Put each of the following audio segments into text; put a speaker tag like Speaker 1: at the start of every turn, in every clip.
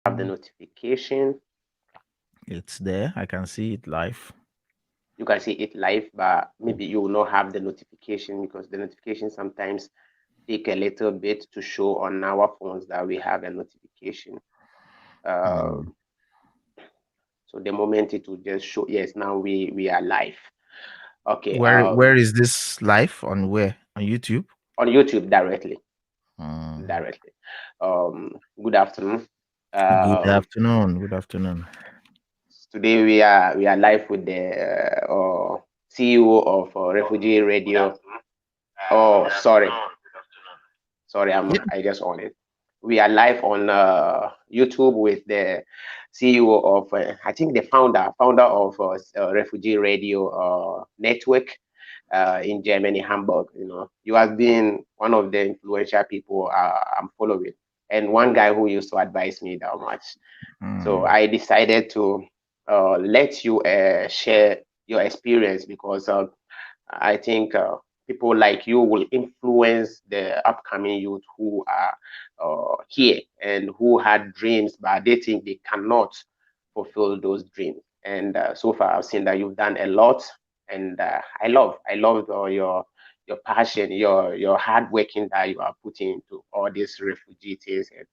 Speaker 1: have the notification.
Speaker 2: It's there. I can see it live.
Speaker 1: You can see it live, but maybe you will not have the notification because the notification sometimes take a little bit to show on our phones that we have a notification.
Speaker 2: Mm.
Speaker 1: Um, so the moment it will just show, yes, now we are live. Okay,
Speaker 2: Where is this live on where? On YouTube?
Speaker 1: on YouTube directly,
Speaker 2: Mm.
Speaker 1: directly. Good afternoon.
Speaker 2: Good
Speaker 1: Um,
Speaker 2: afternoon. Good afternoon.
Speaker 1: Today we are live with the CEO of Refugee Radio. Oh, sorry,
Speaker 2: Yeah.
Speaker 1: I just on it. We are live on YouTube with the CEO of I think the founder of Refugee Radio Network in Germany, Hamburg. You know, you have been one of the influential people I'm following, and one guy who used to advise me that much. So
Speaker 2: Mm.
Speaker 1: I decided to let you share your experience because I think people like you will influence the upcoming youth who are here and who had dreams, but they think they cannot fulfill those dreams. And so far, I've seen that you've done a lot, and I love your passion, your hard working that you are putting into all these refugee things and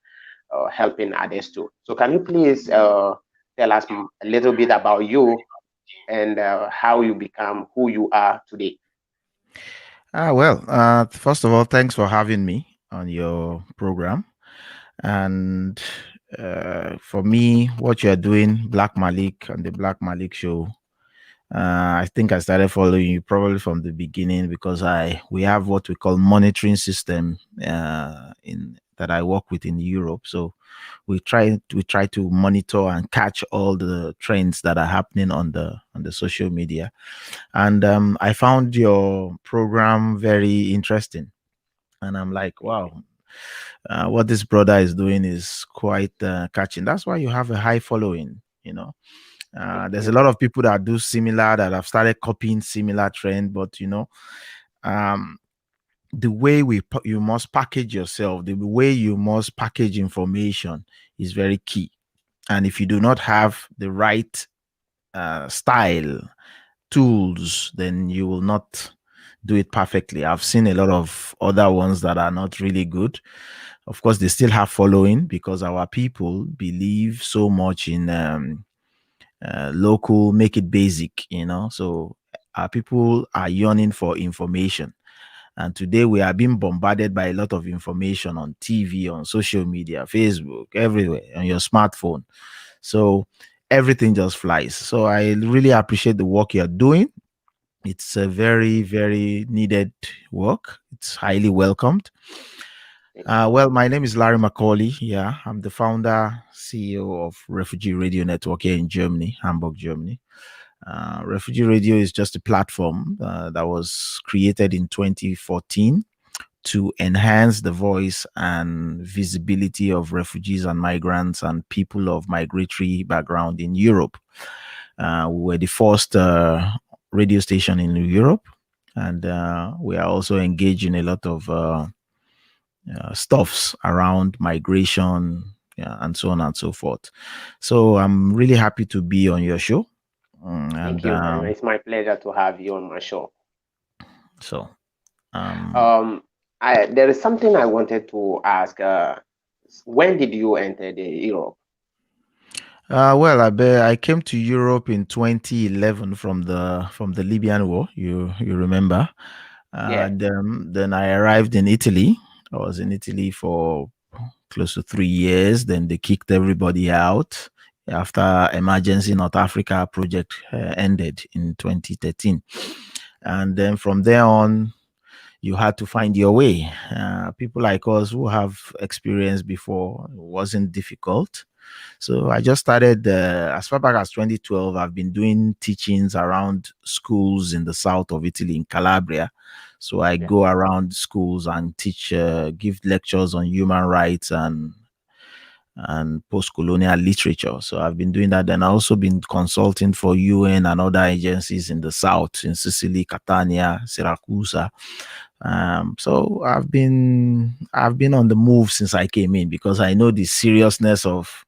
Speaker 1: helping others too. So can you please tell us a little bit about you and how you become who you are today?
Speaker 2: Well, first of all, thanks for having me on your program. And for me, what you're doing, Black Malik and the Black Malik Show, I think I started following you probably from the beginning because I we have what we call monitoring system in that I work with in Europe. So we try to monitor and catch all the trends that are happening on the social media. And I found your program very interesting. And I'm like,
Speaker 1: Thank you.
Speaker 2: wow, what this brother is doing is quite catching. That's why you have a high following, you know.
Speaker 1: Thank
Speaker 2: There's a
Speaker 1: you.
Speaker 2: lot of people that do similar, that have started copying similar trend, but um, the way you must package yourself, the way you must package information is very key. And if you do not have the right style, tools, then you will not do it perfectly. I've seen a lot of other ones that are not really good. Of course, they still have following because our people believe so much in local, make it basic, So our people are yearning for information. And today we are being bombarded by a lot of information on TV, on social media, Facebook, everywhere, on your smartphone. So everything just flies. So I really appreciate the work you're doing. It's a very, very needed work. It's highly welcomed.
Speaker 1: Thank you.
Speaker 2: Well, my name is Larry Macaulay. Yeah, I'm the founder, CEO of Refugee Radio Network here in Germany, Hamburg, Germany. Refugee Radio is just a platform that was created in 2014 to enhance the voice and visibility of refugees and migrants and people of migratory background in Europe. We were the first radio station in Europe, and we are also engaged in a lot of stuffs around migration, yeah, and so on and so forth. So I'm really happy to be on your show.
Speaker 1: Thank
Speaker 2: And
Speaker 1: you very much. It's my pleasure to have you on my show.
Speaker 2: so um,
Speaker 1: Um, there is something I wanted to ask. When did you enter the Europe?
Speaker 2: well, I came to Europe in 2011 from the Libyan War. You remember?
Speaker 1: Yeah,
Speaker 2: Then I arrived in Italy. I was in Italy for close to 3 years. Then they kicked everybody out after Emergency North Africa project ended in 2013. And then from there on, you had to find your way. People like us who have experience before, it wasn't difficult. So I just started as far back as 2012. I've been doing teachings around schools in the south of Italy, in Calabria. So I
Speaker 1: yeah.
Speaker 2: go around schools and teach, give lectures on human rights and post-colonial literature. So I've been doing that. And I also been consulting for UN and other agencies in the south, in Sicily, Catania, Syracuse. So I've been on the move since I came in because I know the seriousness of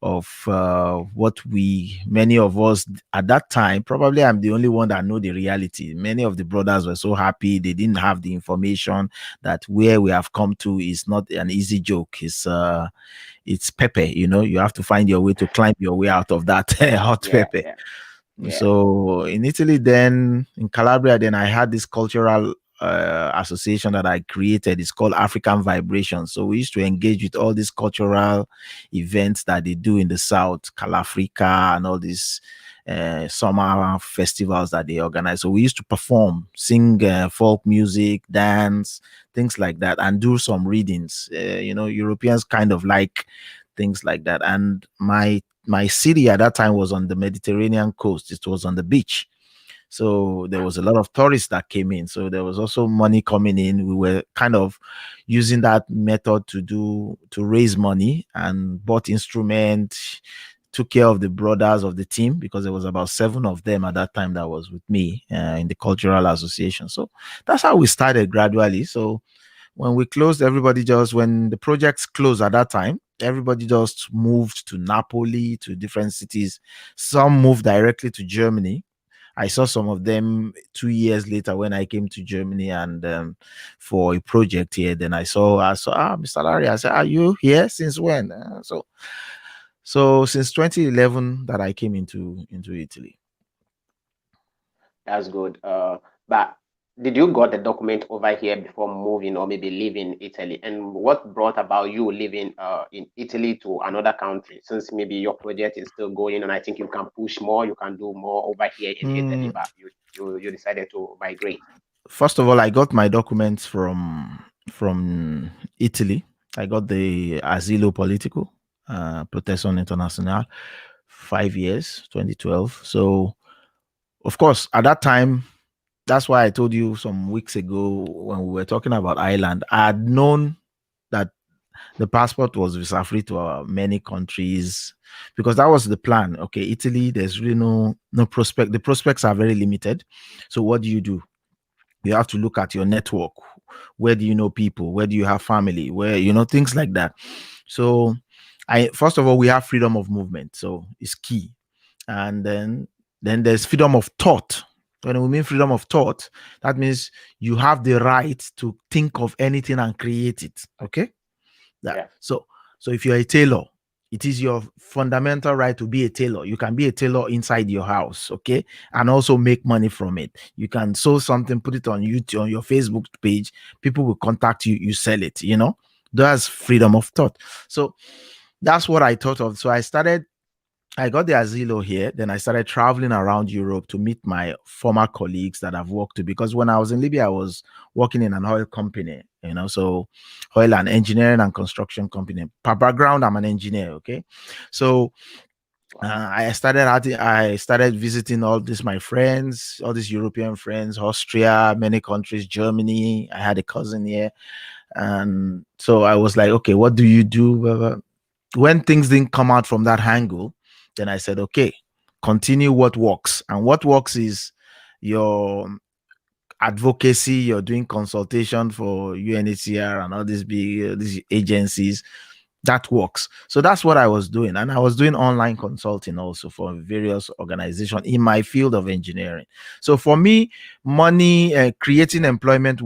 Speaker 2: of what many of us at that time, probably I'm the only one that know the reality. Many of the brothers were so happy they didn't have the information that where we have come to is not an easy joke. It's pepper, you have to find your way to climb your way out of that hot
Speaker 1: Yeah,
Speaker 2: pepper.
Speaker 1: yeah, yeah.
Speaker 2: So in Italy, then in Calabria, then I had this cultural association that I created. It's called African Vibration. So we used to engage with all these cultural events that they do in the South, Calafrica, and all these summer festivals that they organize. So we used to perform, sing folk music, dance, things like that, and do some readings. Europeans kind of like things like that. And my city at that time was on the Mediterranean coast. It was on the beach. So there was a lot of tourists that came in. So there was also money coming in. We were kind of using that method to raise money and bought instruments, took care of the brothers of the team because there was about 7 of them at that time that was with me in the cultural association. So that's how we started gradually. So when we closed, when the projects closed at that time, everybody just moved to Napoli, to different cities. Some moved directly to Germany. I saw some of them 2 years later when I came to Germany and for a project here. Then I saw Mr. Larry. I said, "Are you here since when?" So since 2011 that I came into Italy.
Speaker 1: That's good. But did you got the document over here before moving or maybe leaving Italy? And what brought about you living in Italy to another country? Since maybe your project is still going, and I think you can push more, you can do more over here in Italy,
Speaker 2: Mm,
Speaker 1: but you decided to migrate.
Speaker 2: First of all, I got my documents from Italy. I got the Asilo Politico, Protection International, 5 years, 2012. So, of course, at that time, that's why I told you some weeks ago when we were talking about Ireland, I had known that the passport was visa free to many countries because that was the plan. Okay, Italy, there's really no prospect. The prospects are very limited. So, what do? You have to look at your network. Where do you know people? Where do you have family? Where, things like that. So I first of all, we have freedom of movement. So it's key. And then there's freedom of thought. When we mean freedom of thought, that means you have the right to think of anything and create it. Okay. That
Speaker 1: Yeah.
Speaker 2: so if you're a tailor, it is your fundamental right to be a tailor. You can be a tailor inside your house, okay, and also make money from it. You can sew something, put it on YouTube, on your Facebook page. People will contact you. You sell it. That's freedom of thought. So that's what I thought of. So I got the asilo here. Then I started traveling around Europe to meet my former colleagues that I've worked to. Because when I was in Libya, I was working in an oil company, so oil and engineering and construction company. Per background, I'm an engineer. Okay, so I started visiting all these my friends, all these European friends, Austria, many countries, Germany. I had a cousin here, and so I was like, okay, what do you do? Blah, blah. When things didn't come out from that angle, then I said, okay, continue what works. And what works is your advocacy, you're doing consultation for UNHCR and all these big these agencies. That works. So that's what I was doing. And I was doing online consulting also for various organizations in my field of engineering. So for me, money, creating employment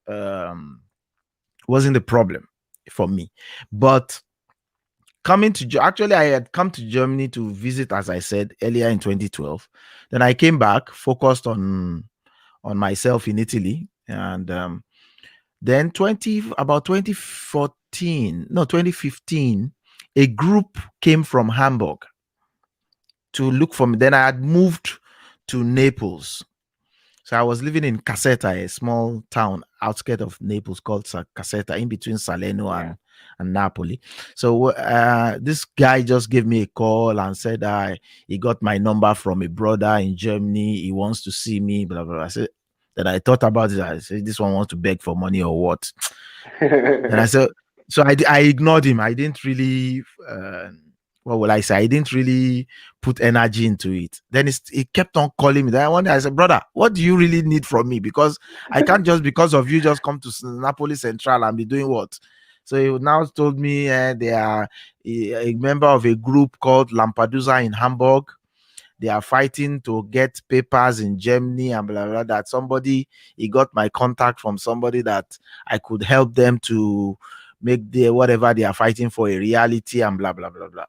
Speaker 2: um, wasn't the problem for me. But actually I had come to Germany to visit, as I said earlier, in 2012. Then I came back, focused on myself in Italy, and then 2015, a group came from Hamburg to look for me. Then I had moved to Naples. So I was living in Caserta, a small town outskirts of Naples called Caserta, in between Salerno
Speaker 1: Yeah.
Speaker 2: and Napoli. So this guy just gave me a call and said he got my number from a brother in Germany. He wants to see me, blah, blah, blah. I said that I thought about it. I said, this one wants to beg for money or what? And I said, so I ignored him. I didn't really, what will I say? I didn't really put energy into it. Then he kept on calling me. Then one day I said, brother, what do you really need from me? Because I can't just because of you just come to Napoli Central and be doing what? So he now told me they are a member of a group called Lampedusa in Hamburg. They are fighting to get papers in Germany and blah blah. That somebody, he got my contact from somebody that I could help them to make the whatever they are fighting for a reality and blah blah blah blah.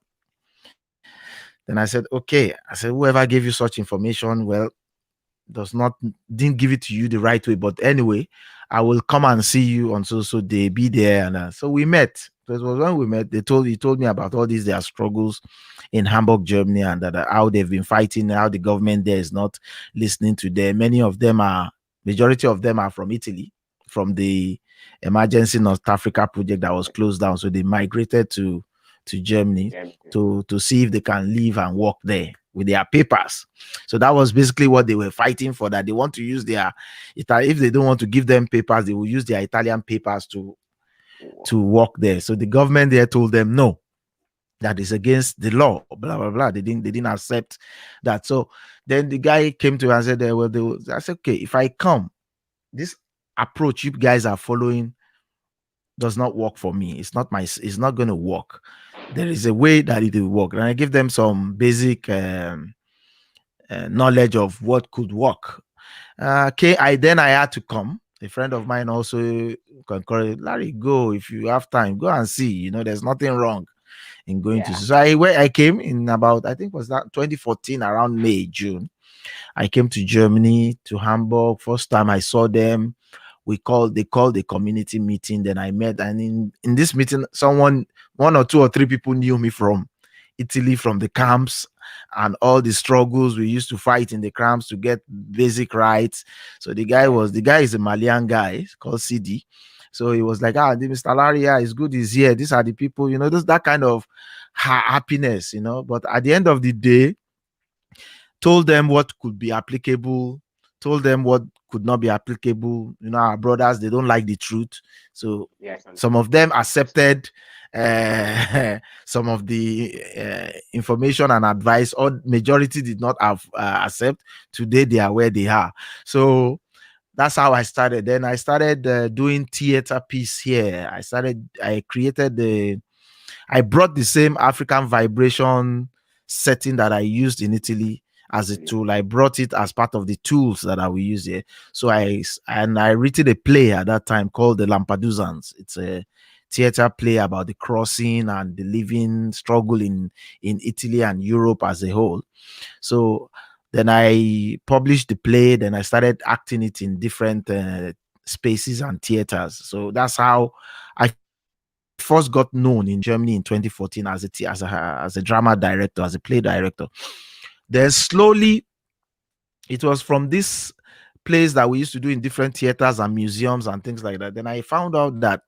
Speaker 2: Then I said, okay. I said, whoever gave you such information, well, does not didn't give it to you the right way. But anyway, I will come and see you on so day, be there. And so we met. So it was when we met. He told me about all these their struggles in Hamburg, Germany, and how they've been fighting, how the government there is not listening to them. Majority of them are from Italy, from the emergency North Africa project that was closed down. So they migrated to Germany
Speaker 1: Germany.
Speaker 2: to see if they can live and work there with their papers. So that was basically what they were fighting for. That they want to use their, if they don't want to give them papers, they will use their Italian papers to work there. So the government there told them no, that is against the law. Blah blah blah. They didn't accept that. So then the guy came to me and said, well, I said, okay, if I come, this approach you guys are following does not work for me. It's not going to work. There is a way that it will work. And I give them some basic knowledge of what could work. Okay, I had to come. A friend of mine also concurred. Larry, go if you have time. Go and see. There's nothing wrong in going to.
Speaker 1: Yeah.
Speaker 2: So I came in about, I think was that 2014, around May, June. I came to Germany, to Hamburg. First time I saw them, they called a community meeting. Then I met, and in this meeting, one or two or three people knew me from Italy, from the camps and all the struggles we used to fight in the camps to get basic rights. So
Speaker 1: Yeah.
Speaker 2: the guy is a Malian guy called CD. So he was like, Mr. Laria is good, he's here. These are the people, that kind of happiness, But at the end of the day, told them what could be applicable, told them what could not be applicable. Our brothers, they don't like the truth. So
Speaker 1: Yes.
Speaker 2: some of them
Speaker 1: Understand.
Speaker 2: accepted some of the information and advice, or majority did not have accept. Today they are where they are. So that's how I started. Then I started doing theater piece here. I brought the same African vibration setting that I used in Italy as a
Speaker 1: Italy.
Speaker 2: tool. I brought it as part of the tools that I will use here. So I written a play at that time called The Lampedusans. It's a theater play about the crossing and the living struggle in Italy and Europe as a whole. So then I published the play. Then I started acting it in different spaces and theaters. So that's how I first got known in Germany in 2014 as a drama director, as a play director. Then slowly, it was from this plays that we used to do in different theaters and museums and things like that. Then I found out that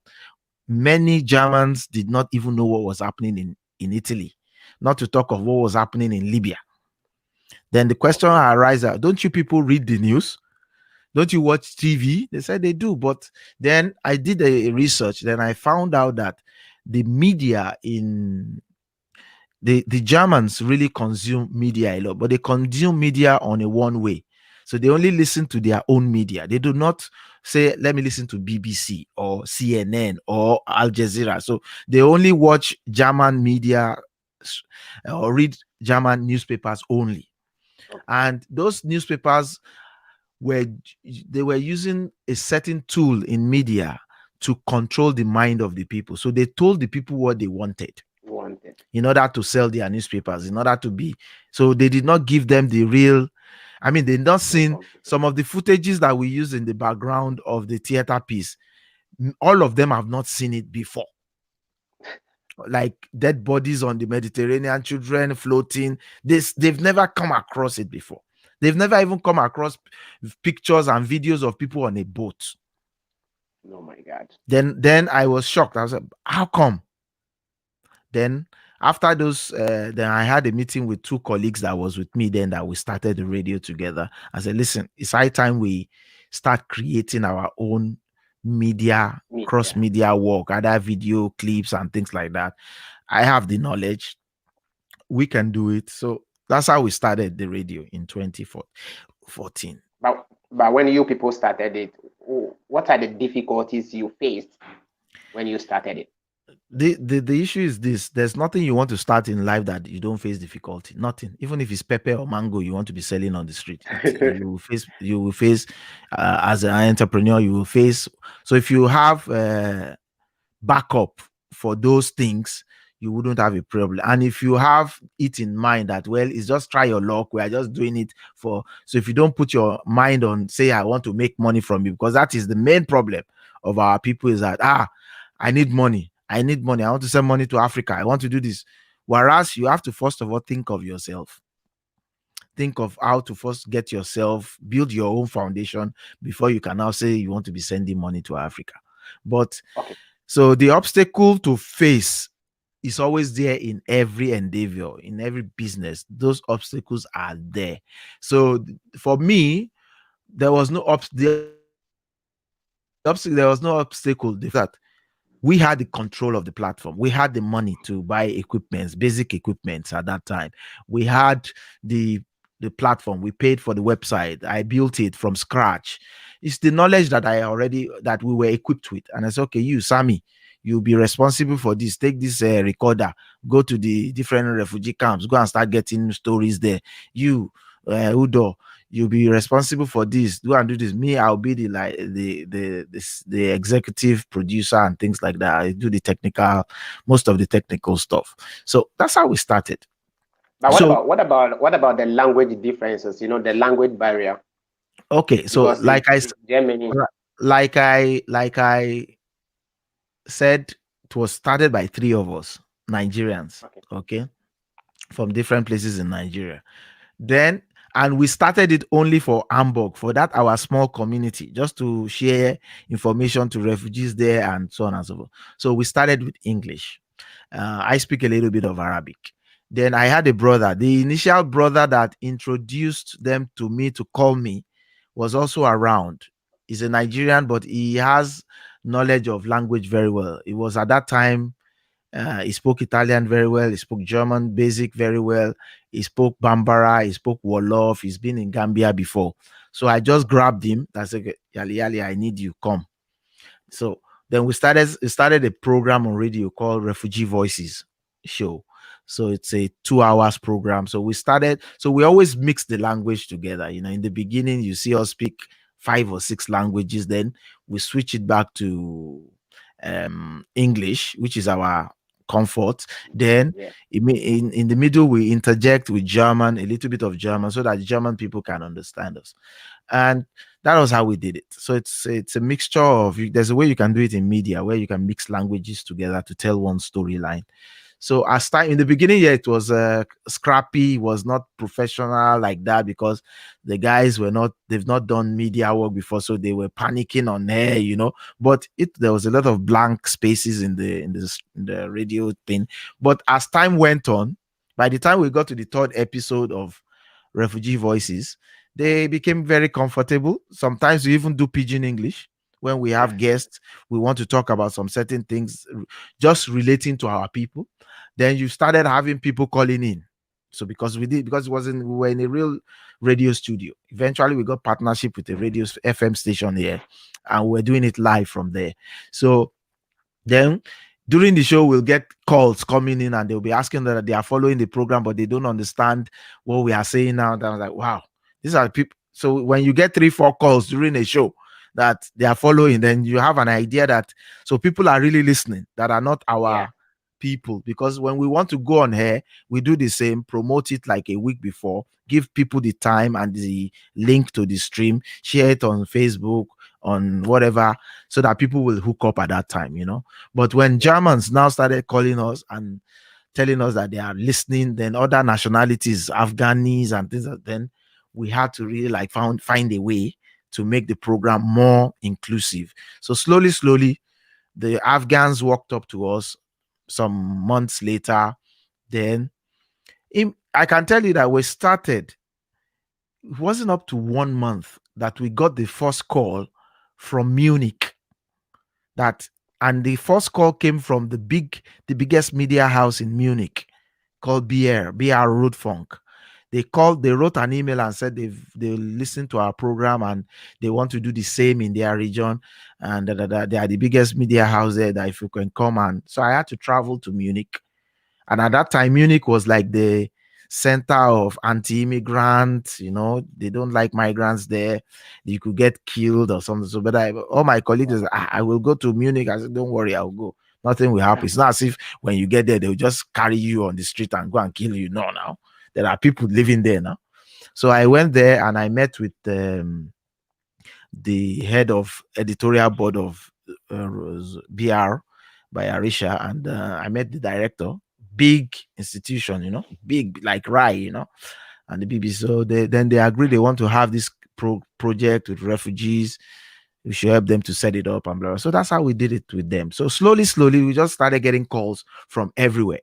Speaker 2: many Germans did not even know what was happening in Italy, not to talk of what was happening in Libya. Then the question
Speaker 1: Okay.
Speaker 2: arises: don't you people read the news? Don't you watch TV? They said they do. But then I did a research. Then I found out that the media in the Germans really consume media a lot, but they consume media on a one way. So they only listen to their own media. They do not say, let me listen to BBC or CNN or Al Jazeera. So they only watch German media or read German newspapers only.
Speaker 1: Okay.
Speaker 2: And those newspapers were they were using a certain tool in media to control the mind of the people. So they told the people what they wanted
Speaker 1: Wanted.
Speaker 2: in order to sell their newspapers, in order to be. So they did not give them the real. I mean, they've not seen
Speaker 1: Information.
Speaker 2: some of the footages that we use in the background of the theater piece. All of them have not seen it before. Like dead bodies on the Mediterranean, children floating. They've never come across it before. They've never even come across pictures and videos of people on a boat.
Speaker 1: Oh my God.
Speaker 2: Then I was shocked. I was like, how come? Then after those, then I had a meeting with two colleagues that was with me then, that we started the radio together. I said, listen, it's high time we start creating our own media, cross
Speaker 1: Media.
Speaker 2: media work, other video clips and things like that. I have the knowledge. We can do it. So that's how we started the radio in 2014.
Speaker 1: But when you people started it, what are the difficulties you faced when you started it?
Speaker 2: The issue is this: there's nothing you want to start in life that you don't face difficulty. Nothing, even if it's pepper or mango you want to be selling on the street, you will face as an entrepreneur, you will face. So if you have backup for those things, you wouldn't have a problem. And if you have it in mind that, well, it's just try your luck, we are just doing it for. So if you don't put your mind on, say, I want to make money from you, because that is the main problem of our people, is that, I need money, I need money, I want to send money to Africa, I want to do this. Whereas you have to first of all think of yourself, think of how to first get yourself, build your own foundation before you can now say you want to be sending money to Africa. But
Speaker 1: Okay.
Speaker 2: so the obstacle to face is always there in every endeavor, in every business. Those obstacles are there. So for me, there was no there was no obstacle. The fact we had the control of the platform. We had the money to buy equipments, basic equipments at that time. We had the the platform. We paid for the website. I built it from scratch. It's the knowledge that I already that we were equipped with. And I said, okay, you, Sammy, you'll be responsible for this. Take this recorder, go to the different refugee camps, go and start getting stories there. You, Udo, you'll be responsible for this, do and do this. Me, I'll be the like the executive producer and things like that. I do the technical, most of the technical stuff. So that's how we started.
Speaker 1: But what
Speaker 2: So
Speaker 1: about the language differences? The language barrier,
Speaker 2: okay, so
Speaker 1: because in Germany.
Speaker 2: like I said, it was started by three of us, Nigerians,
Speaker 1: Okay.
Speaker 2: okay, from different places in Nigeria. Then, and we started it only for Hamburg, for that our small community, just to share information to refugees there and so on and so forth. So we started with English. I speak a little bit of Arabic. Then I had a brother. The initial brother that introduced them to me to call me was also around. He's a Nigerian, but he has knowledge of language very well. It was at that time he spoke Italian very well. He spoke German basic very well. He spoke Bambara. He spoke Wolof. He's been in Gambia before. So I just grabbed him. I said, Yali Yali, I need you. Come. So then we started a program on radio called Refugee Voices Show. So it's a 2 hours program. So we started, so we always mix the language together. In the beginning, you see us speak 5 or 6 languages, then we switch it back to English, which is our comfort. Then
Speaker 1: Yeah.
Speaker 2: in the middle, we interject with German, a little bit of German, so that German people can understand us. And that was how we did it. So it's a mixture of, there's a way you can do it in media where you can mix languages together to tell one storyline. So as time in the beginning, yeah, it was scrappy, was not professional like that, because the guys they've not done media work before, so they were panicking on air. But there was a lot of blank spaces in the radio thing. But as time went on, by the time we got to the third episode of Refugee Voices, they became very comfortable. Sometimes we even do pidgin English when we have guests. We want to talk about some certain things just relating to our people. Then you started having people calling in. So because we were in a real radio studio. Eventually we got partnership with a radio FM station here, and we're doing it live from there. So then during the show, we'll get calls coming in and they'll be asking that they are following the program, but they don't understand what we are saying now. And I was like, wow, these are people. So when you get 3, 4 calls during a show that they are following, then you have an idea that so people are really listening that are not
Speaker 1: Yeah.
Speaker 2: our people. Because when we want to go on here, we do the same, promote it like a week before, give people the time and the link to the stream, share it on Facebook, on whatever, so that people will hook up at that time. But when
Speaker 1: Yeah.
Speaker 2: Germans now started calling us and telling us that they are listening, then other nationalities, Afghanis and things like, then we had to really like find a way to make the program more inclusive. So slowly, the Afghans walked up to us some months later. Then I can tell you that we started, it wasn't up to 1 month that we got the first call from Munich. That and the first call came from the biggest media house in Munich called BR Rootfunk. they wrote an email and said they listened to our program and they want to do the same in their region, and they are the biggest media house there, that if you can come. And so I had to travel to Munich. And at that time, Munich was like the center of anti-immigrant. They don't like migrants there. You could get killed or something. So, but all my colleagues, I will go to Munich. I said, don't worry, I'll go. Nothing will happen. It's not as if when you get there, they'll just carry you on the street and go and kill you. No, now there are people living there now. So I went there and I met with the head of editorial board of BR by Arisha, and I met the director. Big institution, big like RAI, and the BBC. So then they agreed they want to have this project with refugees. We should help them to set it up and blah, blah. So that's how we did it with them. So slowly, we just started getting calls from everywhere,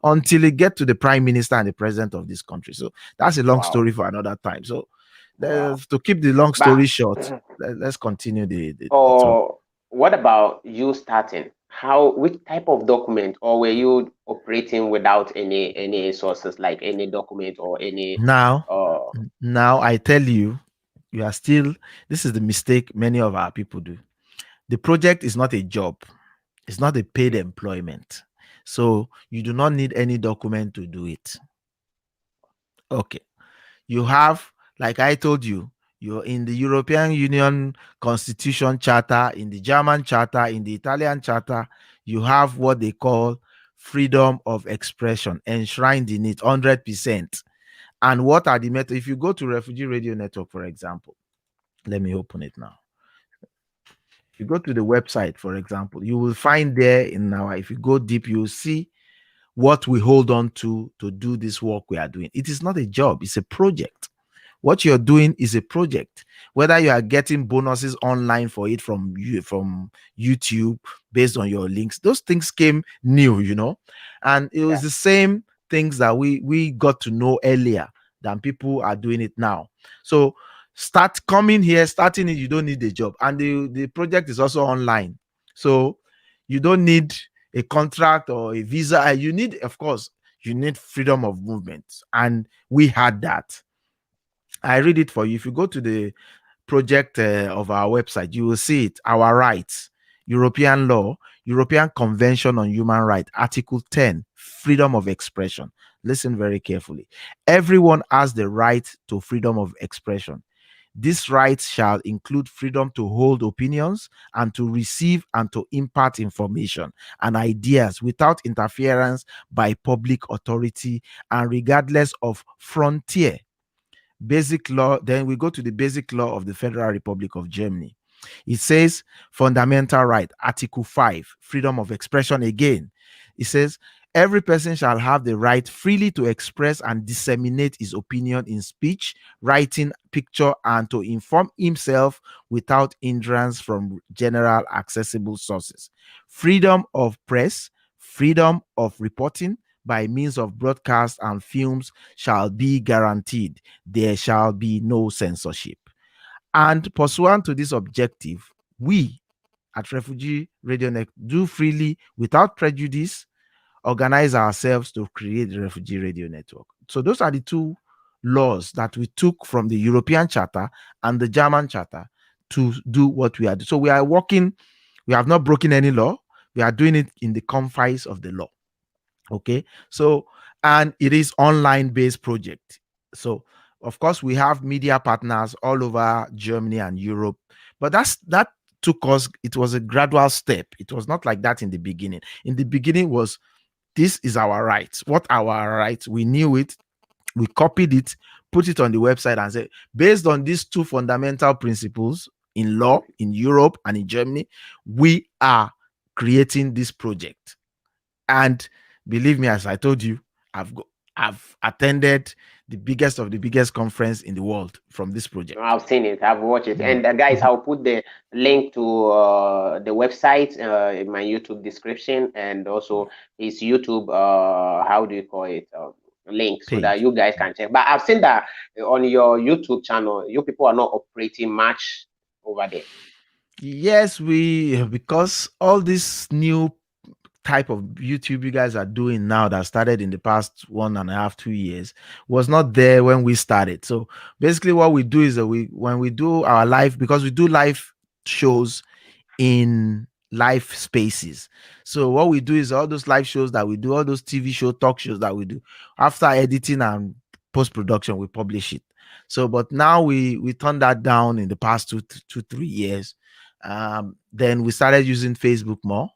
Speaker 2: until it get to the prime minister and the president of this country. So that's a long
Speaker 1: Wow.
Speaker 2: story for another time. So
Speaker 1: Wow.
Speaker 2: to keep the long
Speaker 1: But
Speaker 2: story short, let's continue the talk.
Speaker 1: or what about you starting? Which type of document, or were you operating without any sources, like any document or any
Speaker 2: Now,
Speaker 1: uh
Speaker 2: now I tell you, you are still. This is the mistake many of our people do. The project is not a job. It's not a paid employment. So you do not need any document to do it. Okay. You have, like I told you, you're in the European Union Constitution Charter, in the German Charter, in the Italian Charter. You have what they call freedom of expression enshrined in it 100%. And what are the methods? If you go to Refugee Radio Network, for example, let me open it now. If you go to the website, for example, you will find there if you go deep, you'll see what we hold on to do this work we are doing. It is not a job, it's a project. What you're doing is a project. Whether you are getting bonuses online for it from YouTube based on your links, those things came new, and it was
Speaker 1: yeah,
Speaker 2: the same things that we got to know earlier than people are doing it now. So start coming here, starting it. You don't need a job, and the project is also online, so you don't need a contract or a visa. You need, of course, you need freedom of movement, and we had that. I read it for you. If you go to the project of our website, you will see it. Our rights, European law, European Convention on Human Rights, Article 10, freedom of expression. Listen very carefully. Everyone has the right to freedom of expression. These rights shall include freedom to hold opinions and to receive and to impart information and ideas without interference by public authority and regardless of frontier. Basic law. Then we go to the basic law of the Federal Republic of Germany. It says fundamental right, Article 5, freedom of expression again. It says every person shall have the right freely to express and disseminate his opinion in speech, writing, picture, and to inform himself without hindrance from general accessible sources. Freedom of press, freedom of reporting by means of broadcast and films shall be guaranteed. There shall be no censorship. And pursuant to this objective, we at Refugee Radio Net do freely, without prejudice, organize ourselves to create the Refugee Radio Network. So those are the two laws that we took from the European Charter and the German Charter to do what we are doing. So we are working, we have not broken any law. We are doing it in the confines of the law. Okay. So, and it is online based project. So of course we have media partners all over Germany and Europe, but that took us, it was a gradual step. It was not like that in the beginning. In the beginning was, this is our rights. What are our rights? We knew it. We copied it, put it on the website, and said, based on these two fundamental principles in law in Europe and in Germany, we are creating this project. And believe me, as I told you, I've attended the biggest of the biggest conference in the world from this project.
Speaker 1: I've seen it, I've watched it.
Speaker 2: Mhm.
Speaker 1: And guys,
Speaker 2: Mhm.
Speaker 1: I'll put the link to the website in my YouTube description, and also his YouTube, how do you call it, link, so that
Speaker 2: Page.
Speaker 1: you guys can check. But I've seen that on your YouTube channel, you people are not operating much over there.
Speaker 2: Yes, we, because all these new type of YouTube you guys are doing now that started in the past 1.5, 2 years was not there when we started. So basically, what we do is that when we do our live, because we do live shows in live spaces. So what we do is all those live shows that we do, all those TV show talk shows that we do, after editing and post production, we publish it. So, but now we turned that down in the past 3 years. Then we started using Facebook more,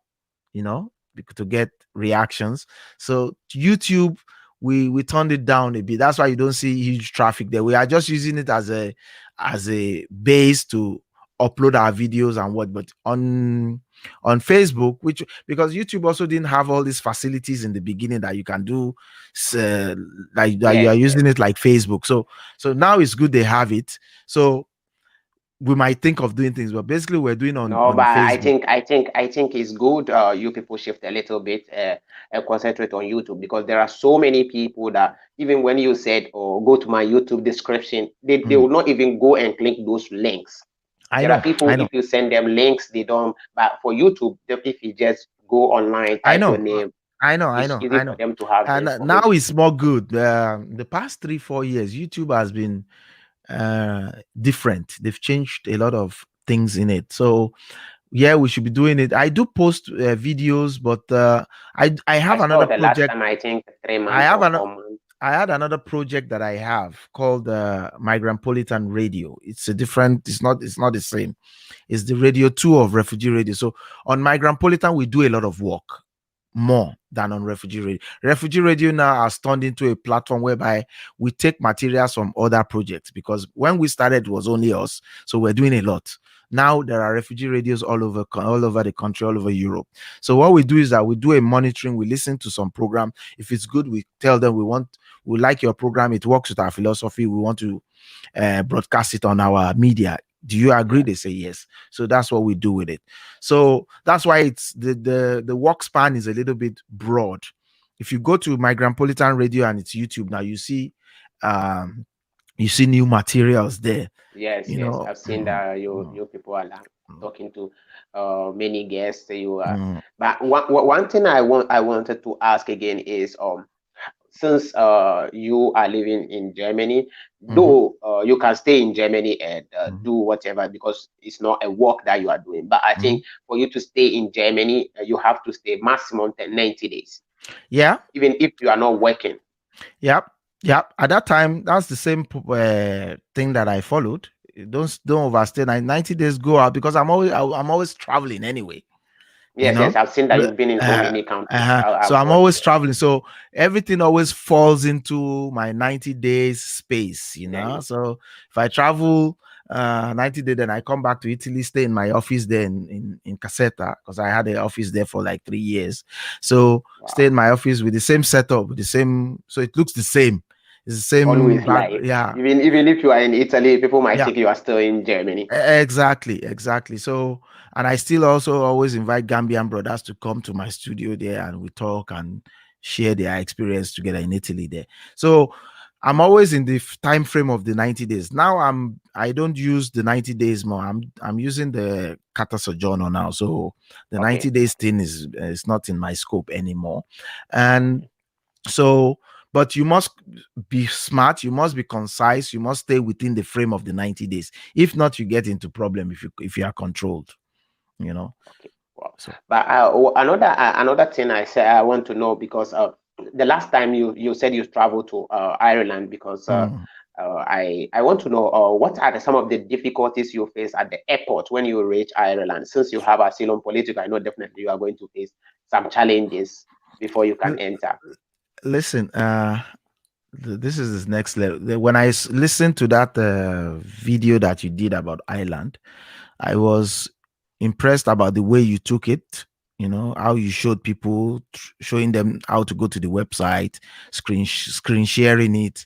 Speaker 2: to get reactions. So YouTube, we turned it down a bit. That's why you don't see huge traffic there. We are just using it as a base to upload our videos and what. But on Facebook, which, because YouTube also didn't have all these facilities in the beginning that you can do, like that you are
Speaker 1: Yes, yes.
Speaker 2: using it like Facebook. So now it's good they have it. So we might think of doing things, but basically we're doing on
Speaker 1: No,
Speaker 2: on
Speaker 1: but
Speaker 2: Facebook.
Speaker 1: I think it's good. You people shift a little bit and concentrate on YouTube because there are so many people that even when you said, "Oh, go to my YouTube description," they
Speaker 2: Mm.
Speaker 1: will not even go and click those links.
Speaker 2: I
Speaker 1: There are
Speaker 2: know,
Speaker 1: people,
Speaker 2: I know,
Speaker 1: if you send them links, they don't. But for YouTube, if you just go online,
Speaker 2: I
Speaker 1: type your
Speaker 2: know,
Speaker 1: name,
Speaker 2: I know, I
Speaker 1: it's
Speaker 2: know,
Speaker 1: easy
Speaker 2: I
Speaker 1: for
Speaker 2: know.
Speaker 1: them to have the
Speaker 2: And now
Speaker 1: information.
Speaker 2: it's more good. The past 3, 4 years, YouTube has been different. They've changed a lot of things in it. So yeah, we should be doing it. I do post videos, but I
Speaker 1: I
Speaker 2: have
Speaker 1: saw
Speaker 2: another
Speaker 1: the last
Speaker 2: project.
Speaker 1: time, I think three
Speaker 2: I
Speaker 1: months
Speaker 2: have
Speaker 1: or
Speaker 2: an
Speaker 1: 4 months.
Speaker 2: I had another project that I have called Migrantpolitan Radio. It's a different. It's not the same. It's the radio 2 of Refugee Radio. So on Migrantpolitan, we do a lot of work more than on Refugee Radio. Refugee Radio now has turned into a platform whereby we take materials from other projects, because when we started, it was only us. So we're doing a lot. Now there are refugee radios all over the country, all over Europe. So what we do is that we do a monitoring, we listen to some program. If it's good, we tell them we like your program, it works with our philosophy, we want to broadcast it on our media. Do you agree?
Speaker 1: Yeah.
Speaker 2: They say yes. So that's what we do with it. So that's why it's the work span is a little bit broad. If you go to Migrantpolitan Radio and it's YouTube now, um you see new materials there.
Speaker 1: Yes,
Speaker 2: You
Speaker 1: yes,
Speaker 2: know.
Speaker 1: I've seen that
Speaker 2: Mm,
Speaker 1: you people are like
Speaker 2: mm,
Speaker 1: talking to many guests. You are,
Speaker 2: mm,
Speaker 1: but one thing I wanted to ask again is since you are living in Germany,
Speaker 2: mhm,
Speaker 1: though you can stay in Germany and
Speaker 2: mhm,
Speaker 1: do whatever because it's not a work that you are doing. But I
Speaker 2: mhm.
Speaker 1: think for you to stay in Germany, you have to stay maximum 90 days,
Speaker 2: Yeah.
Speaker 1: even if you are not working.
Speaker 2: Yep. Yep. At that time, that's the same thing that I followed. Don't overstay 90 days. Go out, because I'm always traveling anyway. you
Speaker 1: Yes,
Speaker 2: know
Speaker 1: yes, I've seen that you've been in so many countries.
Speaker 2: so
Speaker 1: I've
Speaker 2: I'm
Speaker 1: watched
Speaker 2: always
Speaker 1: it.
Speaker 2: traveling, so everything always falls into my 90 days space.
Speaker 1: Then
Speaker 2: So if I travel 90 days, then I come back to Italy, stay in my office there in Caserta, because I had an office there for like 3 years. So stay
Speaker 1: wow.
Speaker 2: in my office with the same setup, with the same, so it looks the same. It's the same
Speaker 1: Always
Speaker 2: back.
Speaker 1: like
Speaker 2: Yeah.
Speaker 1: even if you are in Italy, people might
Speaker 2: Yeah.
Speaker 1: think you are still in Germany.
Speaker 2: Exactly. So, and I still also always invite Gambian brothers to come to my studio there, and we talk and share their experience together in Italy there. So, I'm always in the time frame of the 90 days. Now I don't use the 90 days more. I'm using the Kata Sojourner now. So the 90
Speaker 1: Okay.
Speaker 2: days thing is not in my scope anymore. And so, but you must be smart, you must be concise, you must stay within the frame of the 90 days. If not, you get into problem if you are controlled, you know.
Speaker 1: Okay. Wow.
Speaker 2: So
Speaker 1: But another thing I say I want to know because the last time you said you traveled to Ireland because
Speaker 2: mm,
Speaker 1: I want to know what are some of the difficulties you face at the airport when you reach Ireland. Since you have asylum political, I know definitely you are going to face some challenges before you can
Speaker 2: l-
Speaker 1: enter.
Speaker 2: listen, this is this next level. When I listened to that video that you did about Ireland, I was impressed about the way you took it. How you showed people, showing them how to go to the website, screen sharing it,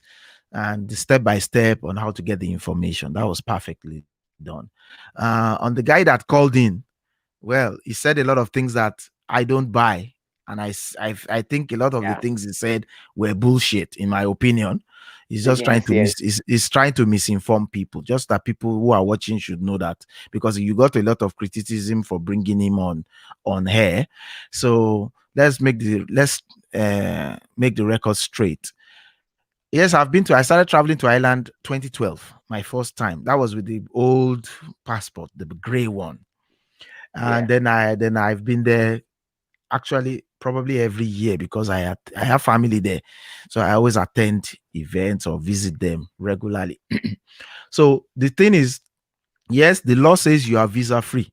Speaker 2: and the step by step on how to get the information. That was perfectly done. On the guy that called in, well, he said a lot of things that I don't buy, and I think a lot of the
Speaker 1: Yeah.
Speaker 2: things he said were bullshit, in my opinion. He's just trying
Speaker 1: Yes,
Speaker 2: to
Speaker 1: yes.
Speaker 2: he's trying to misinform people. Just that people who are watching should know that, because you got a lot of criticism for bringing him on air. So, Let's make the record straight. Yes, I started traveling to Ireland 2012, my first time. That was with the old passport, the gray one. And
Speaker 1: Yeah.
Speaker 2: then I've been there actually probably every year because I have family there. So I always attend events or visit them regularly. So the thing is, yes, the law says you are visa free.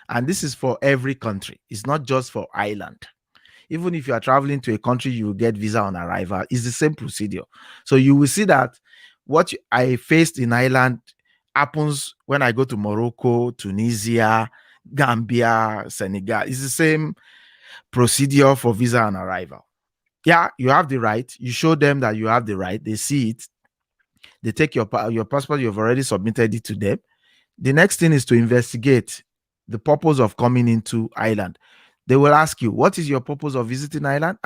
Speaker 2: And this is for every country. It's not just for Ireland. Even if you are traveling to a country, you will get visa on arrival. It's the same procedure. So you will see that I faced in Ireland happens when I go to Morocco, Tunisia, Gambia, Senegal. It's the same procedure for visa on arrival. Yeah, you have the right. You show them that you have the right. They see it. They take your passport. You've already submitted it to them. The next thing is to investigate the purpose of coming into Ireland. They will ask you, what is your purpose of visiting Ireland?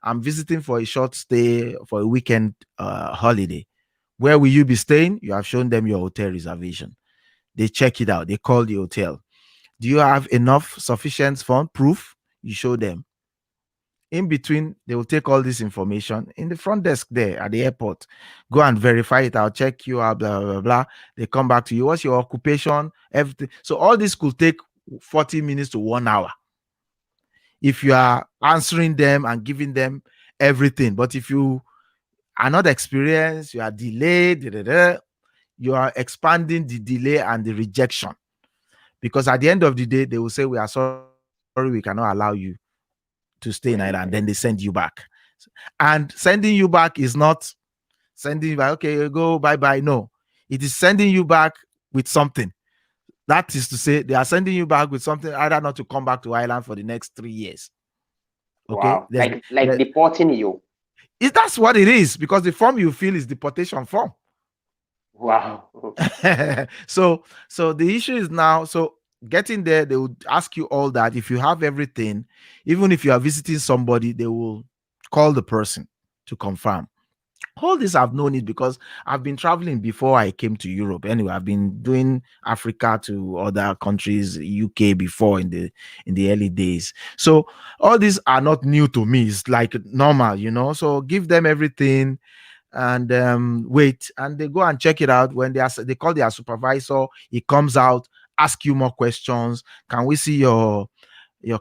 Speaker 2: I'm visiting for a short stay, for a weekend holiday. Where will you be staying? You have shown them your hotel reservation. They check it out. They call the hotel. Do you have enough sufficient fund proof? You show them. In between, they will take all this information in the front desk there at the airport. Go and verify it. I'll check you out, blah, blah, blah. They come back to you. What's your occupation? Everything. So all this could take 40 minutes to 1 hour if you are answering them and giving them everything. But if you are not experienced, you are delayed, you are expanding the delay and the rejection. Because at the end of the day, they will say, we are sorry, we cannot allow you to stay in Ireland. And then they send you back. And sending you back is not sending you back, okay, go, bye bye. No, it is sending you back with something. That is to say, they are sending you back with something, either not to come back to Ireland for the next 3 years. Okay,
Speaker 1: Wow. Like deporting you.
Speaker 2: that's what it is, because the form you fill is deportation form.
Speaker 1: Wow.
Speaker 2: So the issue is now, so getting there, they would ask you all that. If you have everything, even if you are visiting somebody, they will call the person to confirm. All this I've known it because I've been traveling before I came to Europe. Anyway, I've been doing Africa to other countries, UK before in the early days. So all these are not new to me. It's like normal. So give them everything and wait, and they go and check it out. When they call their supervisor, he comes out, ask you more questions. Can we see your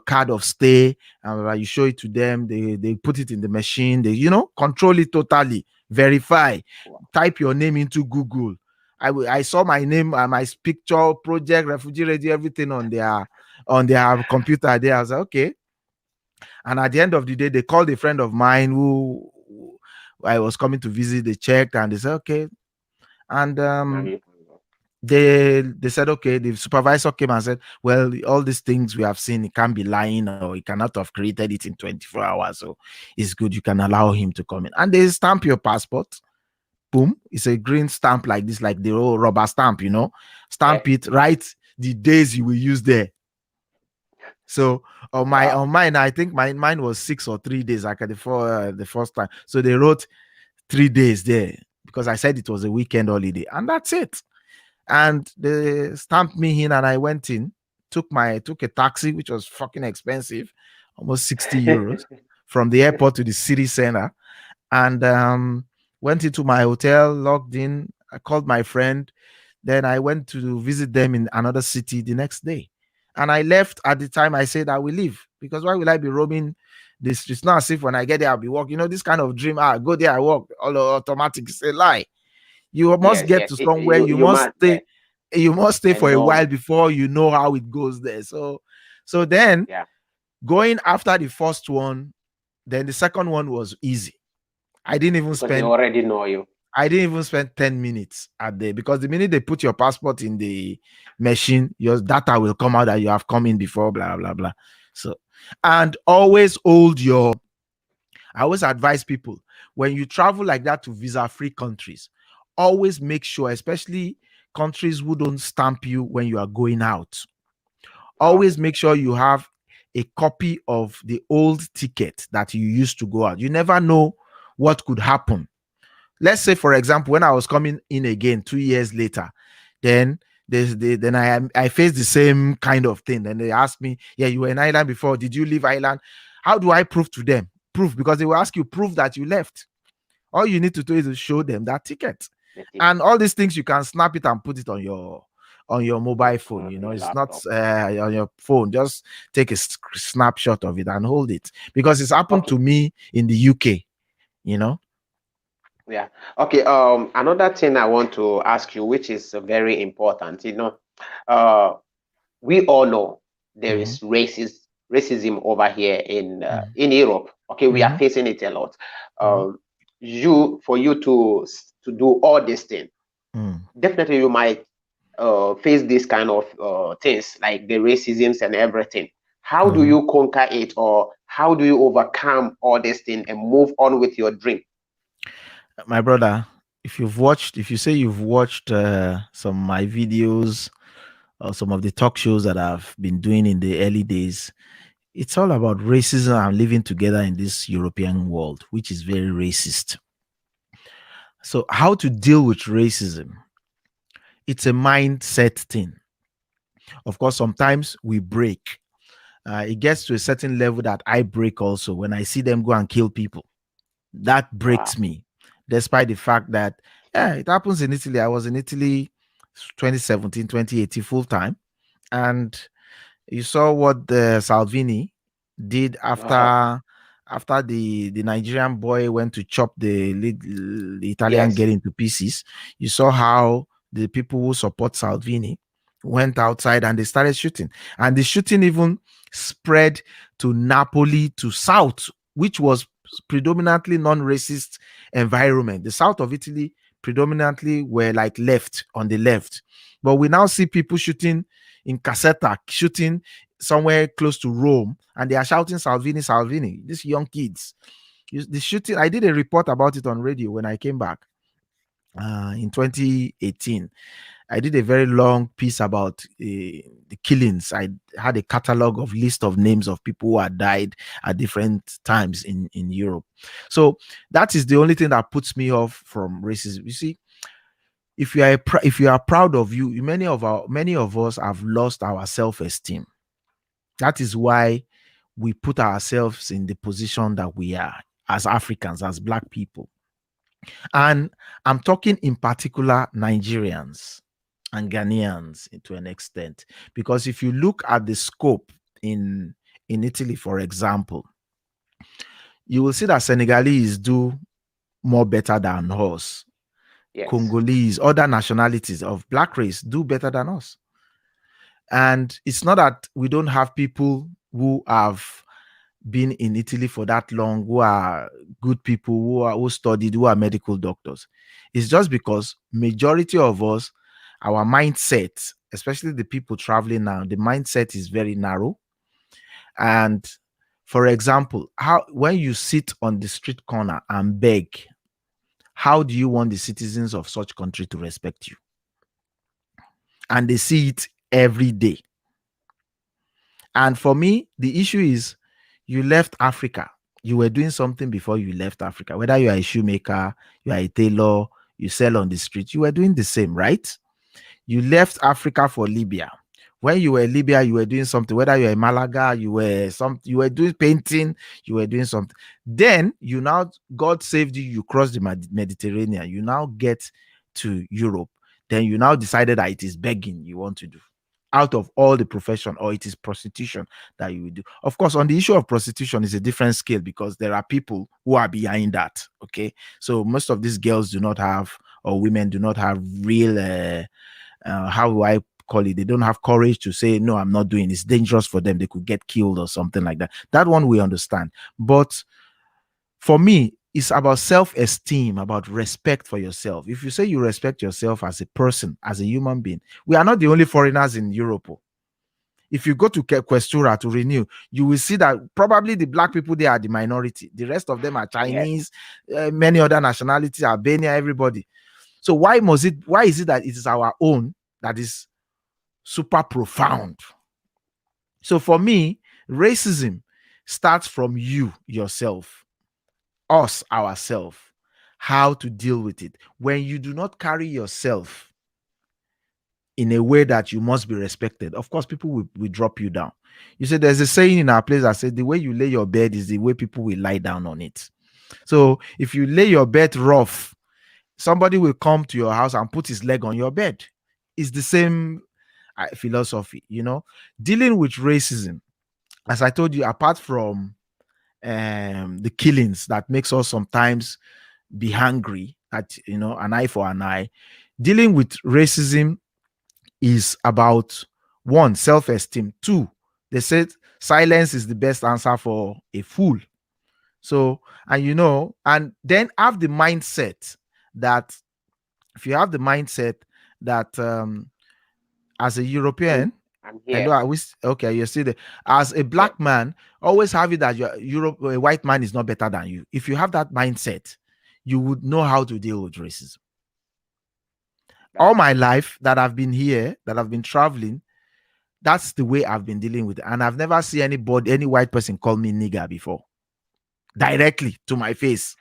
Speaker 2: card of stay? You show it to them. They put it in the machine. They control it totally. Verify.
Speaker 1: Wow.
Speaker 2: Type your name into Google. I saw my name, my picture, project, refugee ready, everything on their computer there. I was like, okay. And at the end of the day, they called a friend of mine who I was coming to visit. They checked and they said, okay. And
Speaker 1: Now you can go.
Speaker 2: they said, okay. The supervisor came and said, well, all these things we have seen, it can't be lying, or he cannot have created it in 24 hours. So it's good. You can allow him to come in. And they stamp your passport. Boom. It's a green stamp like this, like the old rubber stamp.
Speaker 1: Yeah.
Speaker 2: Stamp it, write the days you will use there. So
Speaker 1: Wow.
Speaker 2: on mine, I think mine was 6 or 3 days, like the first time. So they wrote 3 days there because I said it was a weekend holiday, and that's it. And they stamped me in, and I went in, took a taxi, which was fucking expensive, almost 60 euros, from the airport to the city center, and went into my hotel, logged in. I called my friend. Then I went to visit them in another city the next day. And I left at the time I said I will leave, because why will I be roaming the streets? Not as if when I get there I'll be walking. This kind of dream. Go there, I walk, all automatic. It's a lie. You must
Speaker 1: Yes,
Speaker 2: get
Speaker 1: yes.
Speaker 2: to somewhere. You
Speaker 1: You
Speaker 2: must
Speaker 1: must,
Speaker 2: stay.
Speaker 1: yeah.
Speaker 2: You must stay for
Speaker 1: And
Speaker 2: a while
Speaker 1: no,
Speaker 2: before you know how it goes there. So then
Speaker 1: yeah.
Speaker 2: going after the first one, then the second one was easy. I didn't even
Speaker 1: Because they
Speaker 2: spend
Speaker 1: already know you.
Speaker 2: I didn't even spend 10 minutes at there, because the minute they put your passport in the machine, your data will come out that you have come in before, blah, blah, blah. So, and always I always advise people, when you travel like that to visa free countries, always make sure, especially countries who don't stamp you when you are going out,
Speaker 1: Wow.
Speaker 2: always make sure you have a copy of the old ticket that you used to go out. You never know what could happen. Let's say, for example, when I was coming in again 2 years later, then then I faced the same kind of thing. Then they asked me, yeah, you were in Ireland before, did you leave Ireland? How do I prove to them? Proof, because they will ask you, prove that you left. All you need to do is to show them that ticket.
Speaker 1: The
Speaker 2: And
Speaker 1: ticket
Speaker 2: all these things you can snap it and put it on your mobile phone.
Speaker 1: on your
Speaker 2: It's not
Speaker 1: laptop.
Speaker 2: on your phone. Just take a snapshot of it and hold it, because it's happened
Speaker 1: Okay.
Speaker 2: to me in the UK. You know.
Speaker 1: Yeah. Okay. Another thing I want to ask you, which is very important, uh, we all know there
Speaker 2: Mm-hmm.
Speaker 1: is racism over here in Europe. Okay, we are
Speaker 2: Mm-hmm.
Speaker 1: facing it a lot.
Speaker 2: Mm-hmm.
Speaker 1: For you to do all these things,
Speaker 2: Mm-hmm.
Speaker 1: definitely you might face this kind of things like the racisms and everything. How do
Speaker 2: Mm-hmm.
Speaker 1: you conquer it, or how do you overcome all these things and move on with your dream?
Speaker 2: My brother, if you say you've watched some of my videos or some of the talk shows that I've been doing in the early days, it's all about racism and living together in this European world, which is very racist. So, how to deal with racism? It's a mindset thing. Of course, sometimes we break. It gets to a certain level that I break also when I see them go and kill people. That
Speaker 1: Wow.
Speaker 2: breaks me, despite the fact that, yeah, it happens in Italy. I was in Italy 2017, 2018 full time. And you saw what the Salvini did
Speaker 1: Uh-huh.
Speaker 2: after the Nigerian boy went to chop the Italian
Speaker 1: Yes.
Speaker 2: girl into pieces. You saw how the people who support Salvini went outside and they started shooting, and the shooting even spread to Napoli, to south, which was predominantly non-racist environment. The south of Italy predominantly were like left, on the left, but we now see people shooting in Caserta, shooting somewhere close to Rome, and they are shouting Salvini, Salvini. These young kids. The shooting, I did a report about it on radio when I came back in 2018. I did a very long piece about the killings. I had a catalog of list of names of people who had died at different times in Europe. So that is the only thing that puts me off from racism. You see, if you are proud of you, many of us have lost our self-esteem. That is why we put ourselves in the position that we are as Africans, as Black people. And I'm talking in particular Nigerians and Ghanaians to an extent. Because if you look at the scope in Italy, for example, you will see that Senegalese do more better than us.
Speaker 1: Yes.
Speaker 2: Congolese, other nationalities of Black race do better than us. And it's not that we don't have people who have been in Italy for that long, who are good people, who studied, who are medical doctors. It's just because majority of us, our mindset, especially the people traveling now, the mindset is very narrow. And for example, how when you sit on the street corner and beg, how do you want the citizens of such country to respect you? And they see it every day. And for me, the issue is you left Africa. You were doing something before you left Africa. Whether you are a shoemaker, you are a tailor, you sell on the street, you were doing the same, right? You left Africa for Libya. When you were in Libya, you were doing something. Whether you were in Malaga, you were doing painting, you were doing something. Then you now, God saved you, you crossed the Mediterranean, you now get to Europe. Then you now decided that it is begging you want to do out of all the profession, or it is prostitution that you will do. Of course, on the issue of prostitution is a different scale because there are people who are behind that. Okay, so most of these girls do not have, or women do not have real how do I call it, they don't have courage to say no, I'm not doing it. It's dangerous for them, they could get killed or something like that. That one we understand. But for me, it's about self-esteem, about respect for yourself. If you say you respect yourself as a person, as a human being, we are not the only foreigners in Europe. If you go to Questura to renew, you will see that probably the Black people there are the minority. The rest of them are
Speaker 1: Yes.
Speaker 2: Chinese, many other nationalities, Albania, everybody. So why is it that it is our own that is super profound? So for me, racism starts from you yourself, us ourselves, how to deal with it. When you do not carry yourself in a way that you must be respected, of course, people will drop you down. You say there's a saying in our place that says the way you lay your bed is the way people will lie down on it. So if you lay your bed rough, somebody will come to your house and put his leg on your bed. It's the same philosophy, dealing with racism. As I told you, apart from the killings that makes us sometimes be hungry at an eye for an eye, dealing with racism is about, one, self-esteem. Two, they said silence is the best answer for a fool. So, and then have the mindset that, if you have the mindset that, as a
Speaker 1: I'm,
Speaker 2: European,
Speaker 1: I'm
Speaker 2: hello,
Speaker 1: here.
Speaker 2: okay, you see that as a
Speaker 1: Yeah,
Speaker 2: black man, always have it that a white man is not better than you. If you have that mindset, you would know how to deal with racism. All
Speaker 1: that's
Speaker 2: my
Speaker 1: true.
Speaker 2: life that I've been here, that I've been traveling, that's the way I've been dealing with it. And I've never seen any white person call me nigger before, directly to my face.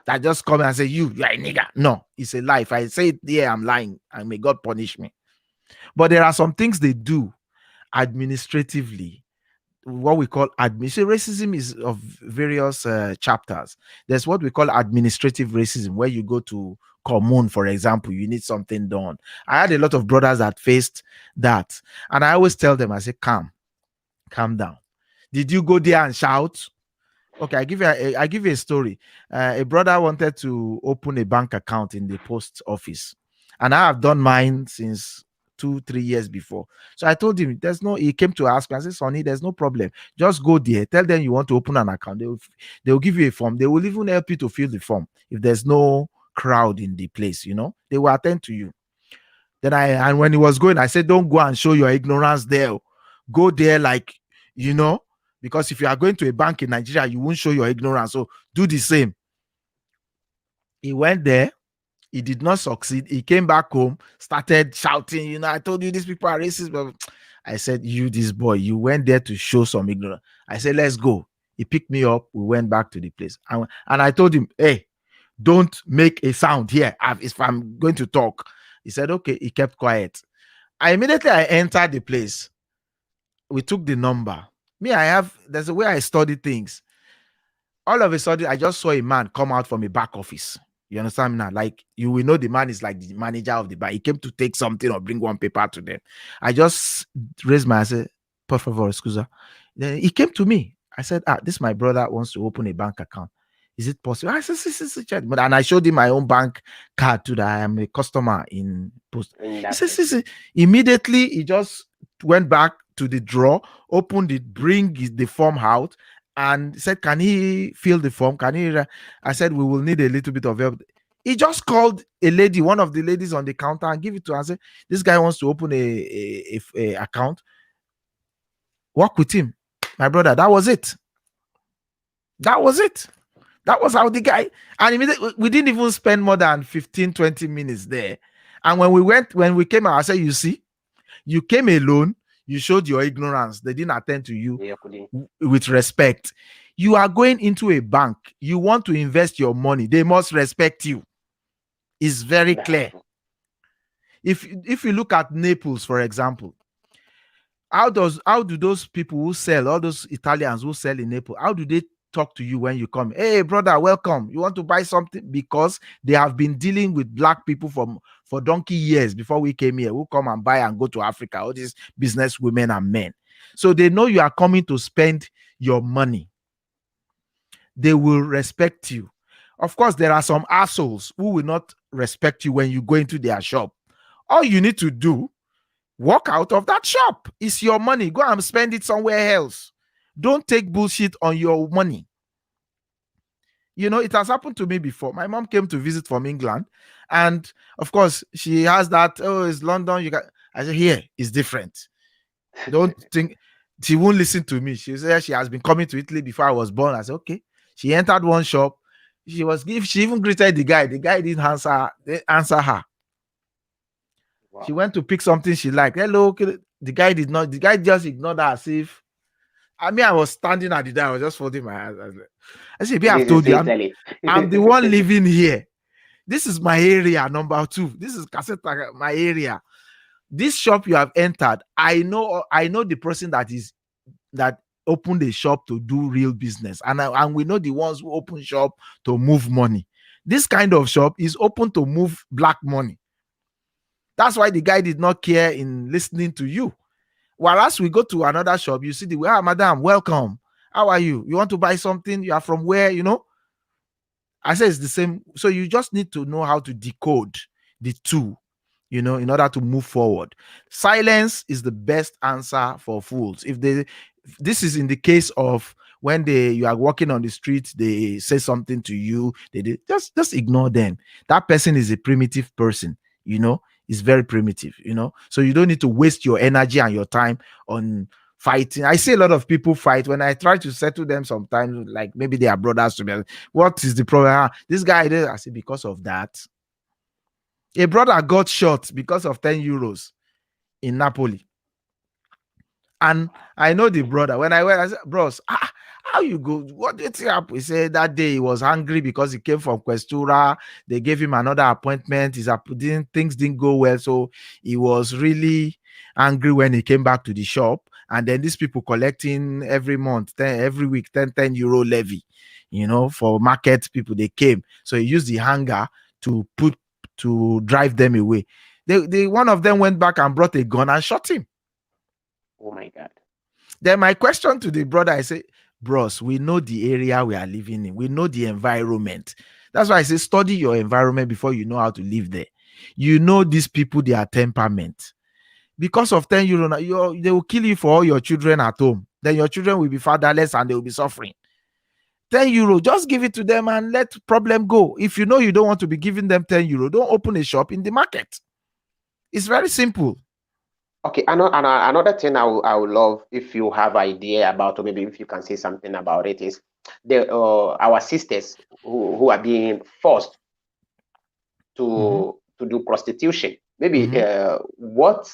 Speaker 2: That just come and say, you are a nigger. No, it's a lie. If I say it there, I'm lying, and may God punish me. But there are some things they do administratively, what we call racism is of various chapters. There's what we call administrative racism, where you go to commune, for example, you need something done. I had a lot of brothers that faced that, and I always tell them, I say, calm down. Did you go there and shout? Okay, I give you a story. A brother wanted to open a bank account in the post office, and I have done mine since 2 3 years before. So I told him, there's no. He came to ask me. I said, Sonny, there's no problem. Just go there. Tell them you want to open an account. They will give you a form. They will even help you to fill the form if there's no crowd in the place. They will attend to you. And when he was going, I said, don't go and show your ignorance there. Go there like, you know, because if you are going to a bank in Nigeria, you won't show your ignorance. So do the same. He went there. He did not succeed. He came back home, started shouting, I told you these people are racist. But I said, you, this boy, you went there to show some ignorance. I said, let's go. He picked me up. We went back to the place. And I told him, hey, don't make a sound here if I'm going to talk. He said, okay. He kept quiet. I entered the place. We took the number. There's a way I study things. All of a sudden, I just saw a man come out from a back office. You understand me now? Like, you will know the man is like the manager of the bank. He came to take something or bring one paper to them. I just raised my hand and said, per favor, excusa. Then he came to me. I said, this my brother wants to open a bank account. Is it possible? I said, but and I showed him my own bank card too, that I am a customer in post.
Speaker 1: In
Speaker 2: He
Speaker 1: that
Speaker 2: says,
Speaker 1: place.
Speaker 2: immediately he just went back to the drawer, opened it, bring the form out, and said, can he fill the form? Can he? I said, we will need a little bit of help. He just called a lady, one of the ladies on the counter, and give it to her and said, this guy wants to open a account. Work with him. My brother, that was it. That was it. That was how the guy, and immediately we didn't even spend more than 15-20 minutes there. And when we came out, I said, you see, you came alone, you showed your ignorance. They didn't attend to you
Speaker 1: Yeah, couldn't.
Speaker 2: with respect. You are going into a bank. You want to invest your money. They must respect you. It's very
Speaker 1: That's
Speaker 2: clear.
Speaker 1: true.
Speaker 2: If you look at Naples, for example, how do those people who sell, all those Italians who sell in Naples, how do they talk to you when you come? Hey, brother, welcome. You want to buy something? Because they have been dealing with black people for donkey years before we came here, who come and buy and go to Africa, all these business women and men. So they know you are coming to spend your money. They will respect you. Of course, there are some assholes who will not respect you when you go into their shop. All you need to do, walk out of that shop. It's your money. Go and spend it somewhere else. Don't take bullshit on your money. It has happened to me before. My mom came to visit from England, and of course, she has that, oh, it's London. I said, here is different. Don't think she won't listen to me. She said she has been coming to Italy before I was born. I said, okay. She entered one shop. She even greeted the guy. The guy didn't answer her. She
Speaker 1: Wow.
Speaker 2: went to pick something she liked. Hello. The guy did not. The guy just ignored her as if. I was standing at the door. I was just folding my hands. I said, I've
Speaker 1: This is
Speaker 2: told you,
Speaker 1: Italy.
Speaker 2: I'm the one living here. This is my area, number 2. This is Caseta, my area. This shop you have entered, I know the person that opened a shop to do real business, and we know the ones who open shop to move money. This kind of shop is open to move black money. That's why the guy did not care in listening to you. Whereas we go to another shop, you see the way, madam, welcome. How are you? You want to buy something? You are from where? I say it's the same. So you just need to know how to decode the two, in order to move forward. Silence is the best answer for fools. This is in the case of when you are walking on the street, they say something to you, just ignore them. That person is a primitive person, is very primitive, so you don't need to waste your energy and your time on fighting. I see a lot of people fight. When I try to settle them sometimes, like maybe they are brothers to me. What is the problem? This guy, I say, because of that. A brother got shot because of 10 euros in Napoli. And I know the brother. When I went, I said, bros, how you go? What did he happen? He said that day he was angry because he came from Questura. They gave him another appointment. Things didn't go well. So he was really angry when he came back to the shop. And then these people collecting every month, every week, 10 euro levy, for market people, they came. So he used the hanger to drive them away. One of them went back and brought a gun and shot him.
Speaker 1: Oh my God.
Speaker 2: Then my question to the brother, I say, bros, we know the area we are living in. We know the environment. That's why I say study your environment before you know how to live there. You know these people, their temperament. Because of 10 euro, they will kill you for all your children at home. Then your children will be fatherless and they will be suffering. 10 euro, just give it to them and let problem go. If you know you don't want to be giving them 10 euro, don't open a shop in the market. It's very simple.
Speaker 1: Okay, another thing I would love if you have idea about, or maybe if you can say something about it, is our sisters who are being forced to do prostitution. Maybe what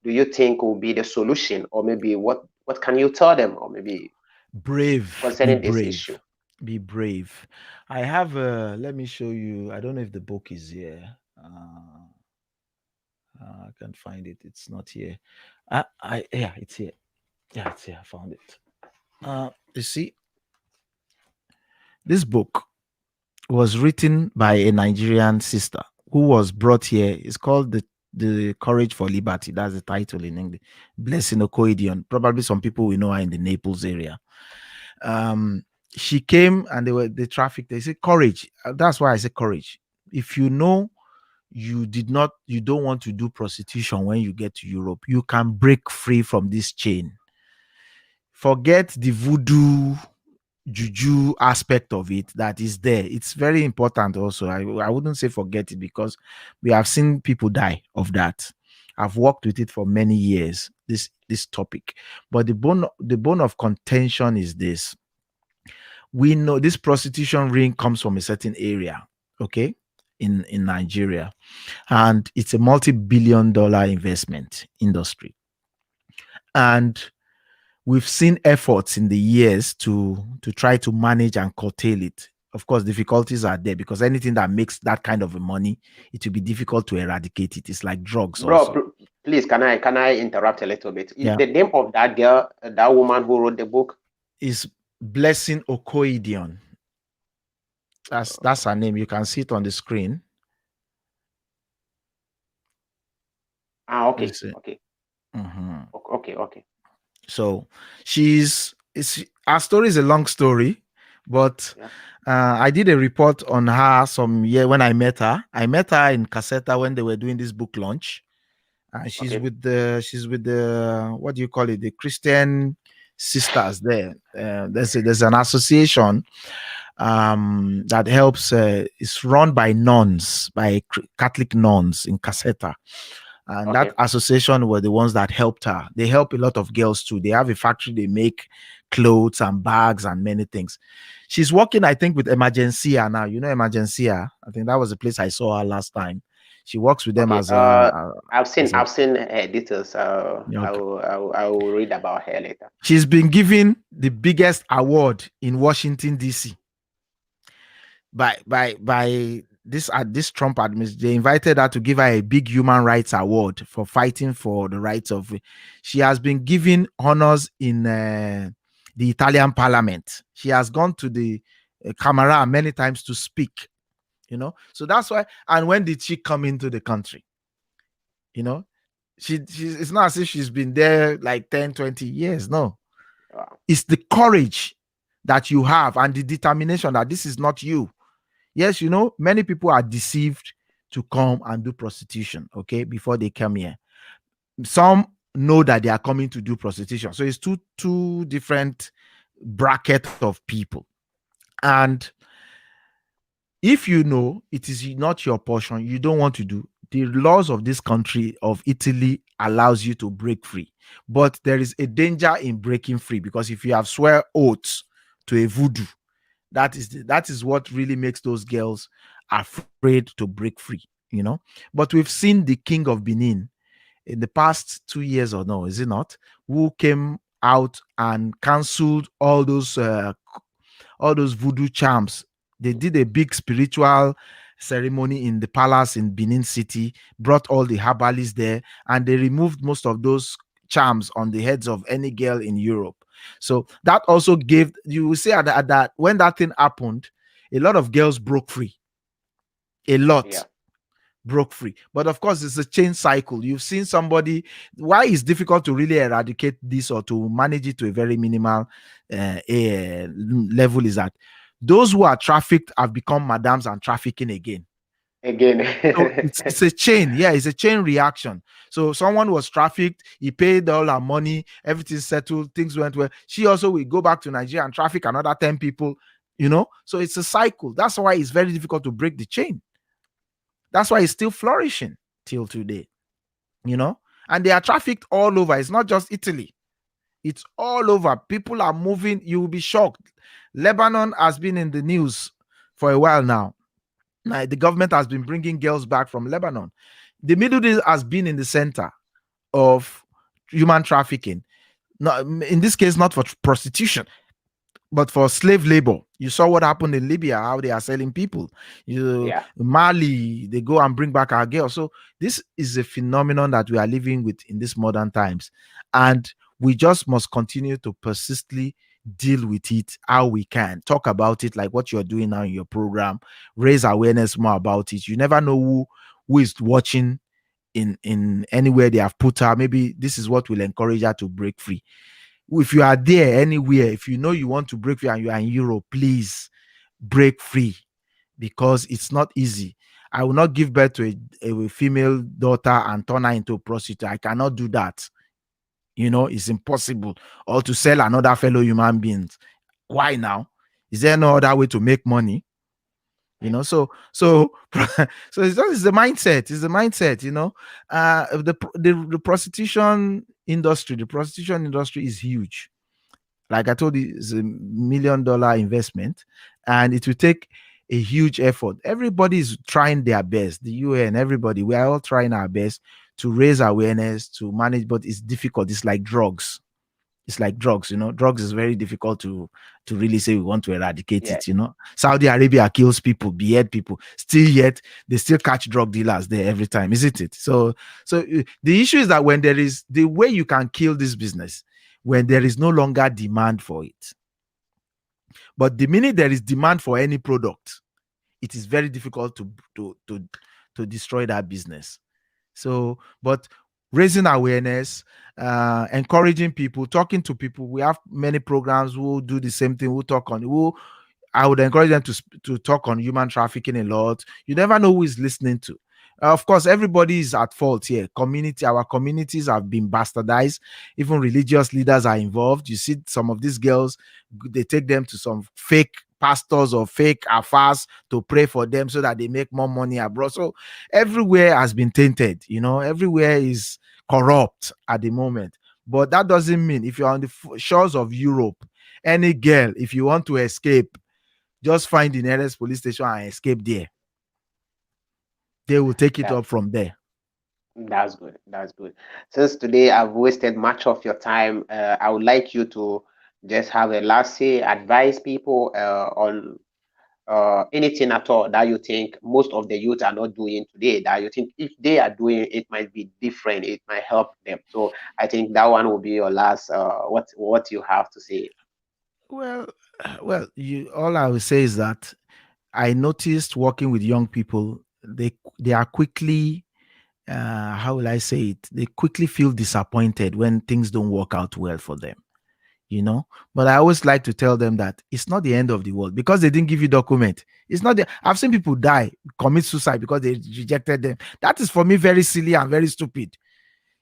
Speaker 1: do you think will be the solution, or maybe what can you tell them, or maybe
Speaker 2: brave
Speaker 1: concerning
Speaker 2: be
Speaker 1: this
Speaker 2: brave
Speaker 1: issue?
Speaker 2: be brave. I have let me show you. I don't know if the book is here. I can't find it. It's not here. Yeah, it's here. Yeah, it's here. I found it. You see, this book was written by a Nigerian sister who was brought here. It's called the Courage for Liberty. That's the title in English. Blessing Okoidion. Probably some people will know her in the Naples area. She came and they trafficked. They said courage. That's why I say courage. If you know you don't want to do prostitution when you get to Europe, you can break free from this chain. Forget the voodoo juju aspect of it that is there. It's very important also. I wouldn't say forget it, because we have seen people die of that. I've worked with it for many years, this topic. But the bone of contention is this. We know this prostitution ring comes from a certain area, okay, in Nigeria, and it's a multi-billion-dollar investment industry. And we've seen efforts in the years to try to manage and curtail it. Of course, difficulties are there, because anything that makes that kind of money, it will be difficult to eradicate it. It's like drugs
Speaker 1: Bro,
Speaker 2: also.
Speaker 1: please, can I interrupt a little bit?
Speaker 2: Yeah.
Speaker 1: The name of that girl, that woman who wrote the book,
Speaker 2: Is Blessing Okoidion. That's her name. You can see it on the screen.
Speaker 1: okay, okay. Okay.
Speaker 2: So our story is a long story, but
Speaker 1: Yeah.
Speaker 2: I did a report on her some year when I met her. I met her in Caserta when they were doing this book launch. She's with the what do you call it? The Christian sisters there. There's an association that helps. It's run by nuns, by Catholic nuns in Caserta. And that association were the ones that helped her. They help a lot of girls too. They have a factory, they make clothes and bags and many things. She's working, I think, with Emergencia now. You know Emergencia? I think that was the place I saw her last time. She works with them as
Speaker 1: I've seen her details. I will read about her later.
Speaker 2: She's been given the biggest award in Washington, D.C. by this Trump administration, they invited her to give her a big human rights award for fighting for the rights of. She has been given honors in the Italian parliament. She has gone to the Camera many times to speak. So that's why. And when did she come into the country? You know, it's not as if she's been there like 10, 20 years. No,
Speaker 1: Wow.
Speaker 2: it's the courage that you have and the determination that this is not you. Yes, many people are deceived to come and do prostitution, okay, before they come here. Some know that they are coming to do prostitution. So it's two different bracket of people. And if you know it is not your portion, you don't want to do, the laws of this country of Italy allows you to break free. But there is a danger in breaking free, because if you have swear oaths to a voodoo, that is what really makes those girls afraid to break free. But we've seen the king of Benin in the past 2 years, or no, is it not, who came out and cancelled all those voodoo charms. They did a big spiritual ceremony in the palace in Benin City, brought all the herbalists there, and they removed most of those charms on the heads of any girl in Europe. So that also gave, you will see at that when that thing happened, a lot of girls broke free. A lot
Speaker 1: Yeah.
Speaker 2: broke free. But of course, it's a chain cycle. You've seen somebody, why it's difficult to really eradicate this or to manage it to a very minimal level is that those who are trafficked have become madams and trafficking again.
Speaker 1: Again.
Speaker 2: So it's a chain. Yeah, it's a chain reaction. So someone was trafficked, he paid all her money, everything settled, things went well. She also will go back to Nigeria and traffic another 10 people. So it's a cycle. That's why it's very difficult to break the chain. That's why it's still flourishing till today. And they are trafficked all over. It's not just Italy, it's all over. People are moving. You will be shocked. Lebanon has been in the news for a while now. Now, the government has been bringing girls back from Lebanon. The Middle East has been in the center of human trafficking. No, in this case, not for prostitution, but for slave labor. You saw what happened in Libya, how they are selling people.
Speaker 1: Yeah.
Speaker 2: Mali, they go and bring back our girls. So this is a phenomenon that we are living with in these modern times. And we just must continue to persistently deal with it how we can. Talk about it like what you're doing now in your program. Raise awareness more about it. You never know who is watching in anywhere they have put her. Maybe this is what will encourage her to break free. If you are there anywhere, if you know you want to break free and you are in Europe, please break free, because it's not easy. I will not give birth to a female daughter and turn her into a prostitute. I cannot do that. It's impossible. Or to sell another fellow human beings. Why now? Is there no other way to make money? So so it's the mindset. It's the mindset. The prostitution industry is huge. Like I told you, it's $1 million investment, and it will take a huge effort. Everybody is trying their best. The UN, everybody, we are all trying our best to raise awareness, to manage, but it's difficult. It's like drugs. It's like drugs. Drugs is very difficult to really say we want to eradicate
Speaker 1: Yeah.
Speaker 2: it. Saudi Arabia kills people, behead people, still yet they still catch drug dealers there every time, isn't it? So the issue is that when there is the way you can kill this business, when there is no longer demand for it. But the minute there is demand for any product, it is very difficult to destroy that business. So, but raising awareness, encouraging people, talking to people. We have many programs who do the same thing. Who I would encourage them to talk on human trafficking a lot. You never know who is listening to. Of course, everybody is at fault here. Our communities have been bastardized. Even religious leaders are involved. You see some of these girls, they take them to some fake pastors or fake afars to pray for them so that they make more money abroad. So everywhere has been tainted. Everywhere is corrupt at the moment. But that doesn't mean if you're on the shores of Europe, any girl, if you want to escape, just find the nearest police station and escape there. They will take it
Speaker 1: That
Speaker 2: up from there.
Speaker 1: that's good. That's good. Since today I've wasted much of your time, I would like you to just have a last say, advise people on anything at all that you think most of the youth are not doing today, that you think if they are doing it might be different, it might help them. So I think that one will be your last, what you have to say.
Speaker 2: Well, well, you all I will say is that I noticed working with young people, they are quickly how will I say it? They quickly feel disappointed when things don't work out well for them, you know. But I always like to tell them that it's not the end of the world because they didn't give you document. It's not the I've seen people die, commit suicide because they rejected them. That is for me very silly and very stupid.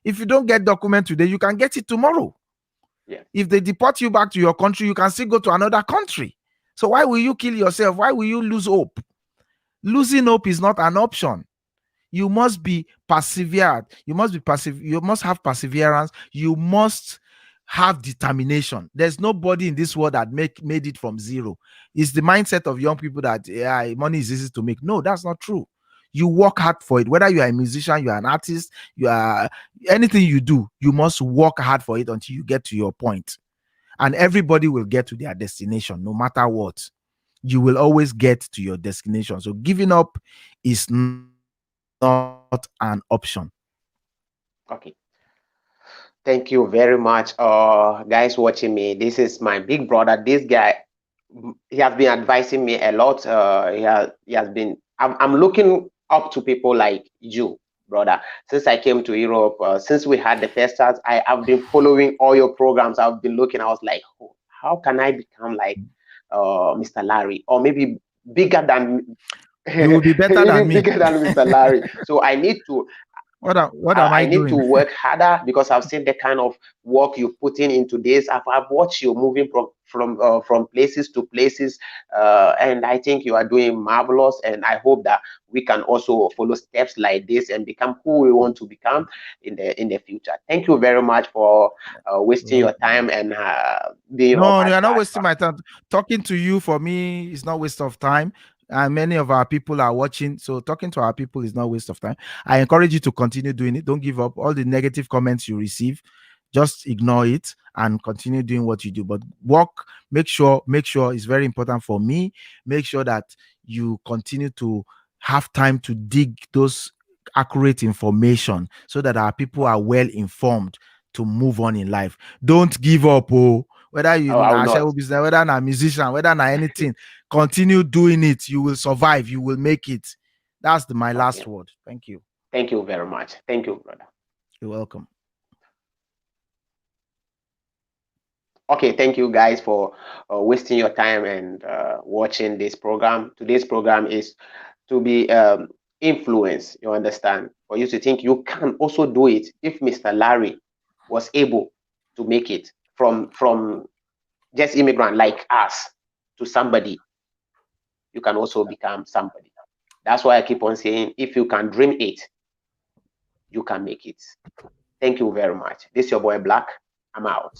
Speaker 2: If you don't get document today, you can get it tomorrow.
Speaker 1: Yeah.
Speaker 2: If they deport you back to your country, you can still go to another country. So why will you kill yourself? Why will you lose hope? Losing hope is not an option. You must be persevered. You must be passive. You must have perseverance. You must have determination. There's nobody in this world that made it from zero. It's the mindset of young people that money is easy to make. No, that's not true. You work hard for it. Whether you are a musician, you are an artist, you are anything you do, you must work hard for it until you get to your point. And everybody will get to their destination, no matter what. You will always get to your destination. So giving up is not an option.
Speaker 1: Okay. Thank you very much, guys watching me. This is my big brother. This guy, he has been advising me a lot. He has been. I'm looking up to people like you, brother. Since I came to Europe, since we had the first start, I have been following all your programs. I've been looking. I was like, oh, how can I become like Mr. Larry, or maybe bigger than
Speaker 2: You will be better than
Speaker 1: even
Speaker 2: me.
Speaker 1: bigger than Mr. Larry. So I need to
Speaker 2: What am
Speaker 1: I
Speaker 2: I
Speaker 1: need to
Speaker 2: doing?
Speaker 1: work harder because I've seen the kind of work you put into this. I've watched you moving from places to places, and I think you are doing marvelous. And I hope that we can also follow steps like this and become who we want to become in the future. Thank you very much for wasting your time and being on
Speaker 2: No,
Speaker 1: my
Speaker 2: you are not wasting
Speaker 1: platform.
Speaker 2: my time. Talking to you for me is not waste of time. And many of our people are watching. So talking to our people is not waste of time. I encourage you to continue doing it. Don't give up. All the negative comments you receive, just ignore it and continue doing what you do. But work, make sure it's very important for me. Make sure that you continue to have time to dig those accurate information so that our people are well informed to move on in life. Don't give up. Oh, whether you
Speaker 1: Oh, I will
Speaker 2: na
Speaker 1: not.
Speaker 2: show business, whether na musician, whether na anything, continue doing it. You will survive. You will make it. That's my
Speaker 1: Okay.
Speaker 2: last word. Thank you.
Speaker 1: Thank you very much. Thank you, brother.
Speaker 2: You're welcome.
Speaker 1: Okay, thank you guys for wasting your time and watching this program. Today's program is to be influenced, you understand, for you to think you can also do it. If Mr. Larry was able to make it from just immigrant like us to somebody, you can also become somebody. That's why I keep on saying, if you can dream it, you can make it. Thank you very much. This is your boy Black. I'm out.